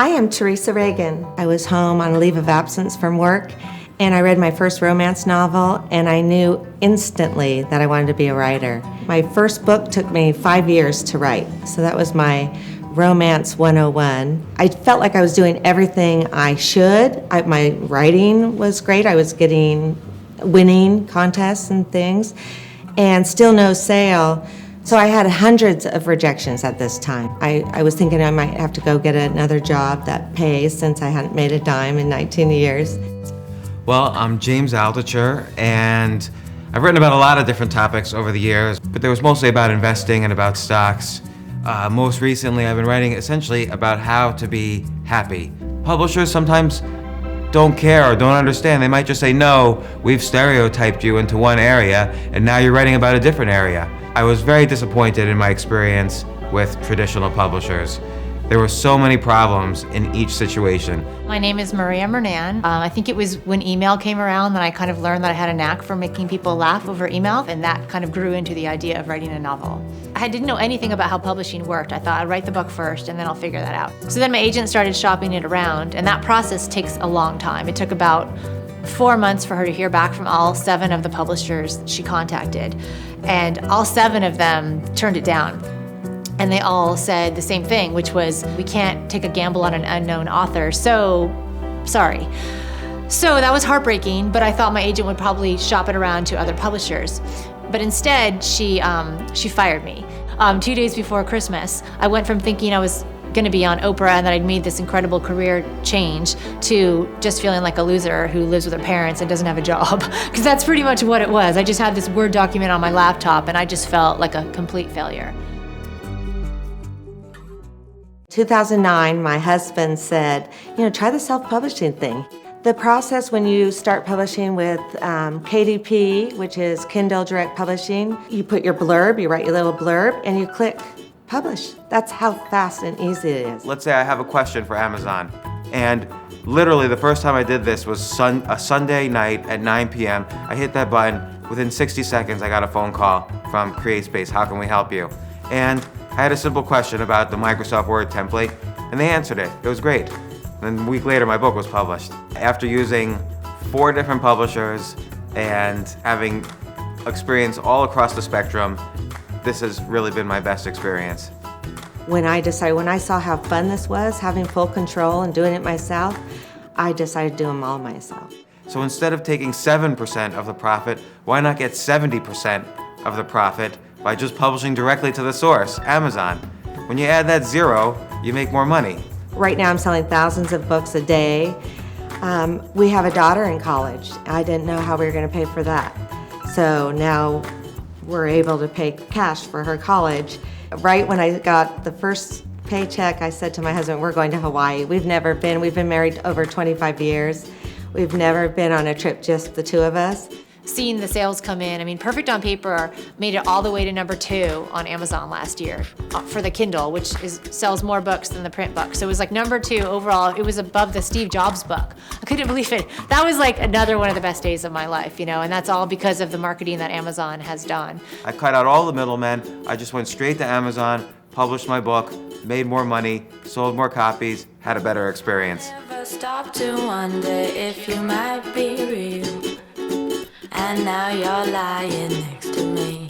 I am Theresa Ragan. I was home on a leave of absence from work, and I read my first romance novel, and I knew instantly that I wanted to be a writer. My first book took me 5 years to write, so that was my Romance 101. I felt like I was doing everything I should. My writing was great. I was winning contests and things, and still no sale. So I had hundreds of rejections at this time. I was thinking I might have to go get another job that pays, since I hadn't made a dime in 19 years. Well, I'm James Altucher, and I've written about a lot of different topics over the years, but there was mostly about investing and about stocks. Most recently, I've been writing essentially about how to be happy. Publishers sometimes don't care or don't understand. They might just say, no, we've stereotyped you into one area, and now you're writing about a different area. I was very disappointed in my experience with traditional publishers. There were so many problems in each situation. My name is Murnane. I think it was when email came around that I kind of learned that I had a knack for making people laugh over email, and that kind of grew into the idea of writing a novel. I didn't know anything about how publishing worked. I thought I'd write the book first and then I'll figure that out. So then my agent started shopping it around, and that process takes a long time. It took about 4 months for her to hear back from all 7 of the publishers she contacted, and all 7 of them turned it down. And they all said the same thing, which was, we can't take a gamble on an unknown author, so sorry. So that was heartbreaking, but I thought my agent would probably shop it around to other publishers. But instead, she fired me. 2 days before Christmas, I went from thinking I was gonna be on Oprah and that I'd made this incredible career change to just feeling like a loser who lives with her parents and doesn't have a job. Because that's pretty much what it was. I just had this Word document on my laptop and I just felt like a complete failure. 2009, my husband said, try the self-publishing thing. The process when you start publishing with KDP, which is Kindle Direct Publishing, you put your blurb, you write your little blurb, and you click publish. That's how fast and easy it is. Let's say I have a question for Amazon, and literally the first time I did this was a Sunday night at 9 p.m. I hit that button. Within 60 seconds, I got a phone call from CreateSpace. How can we help you? And I had a simple question about the Microsoft Word template, and they answered it. It was great. And a week later, my book was published. After using 4 different publishers and having experience all across the spectrum, this has really been my best experience. When I saw how fun this was, having full control and doing it myself, I decided to do them all myself. So instead of taking 7% of the profit, why not get 70% of the profit by just publishing directly to the source, Amazon? When you add that 0, you make more money. Right now I'm selling thousands of books a day. We have a daughter in college. I didn't know how we were going to pay for that. So now we're able to pay cash for her college. Right when I got the first paycheck, I said to my husband, we're going to Hawaii. We've been married over 25 years. We've never been on a trip just the 2 of us. Seeing the sales come in, Perfect on Paper made it all the way to number 2 on Amazon last year for the Kindle, which sells more books than the print book. So it was like number 2 overall. It was above the Steve Jobs book. I couldn't believe it. That was like another one of the best days of my life, and that's all because of the marketing that Amazon has done. I cut out all the middlemen. I just went straight to Amazon, published my book, made more money, sold more copies, had a better experience. Never stop to wonder if you might be real. And now you're lying next to me.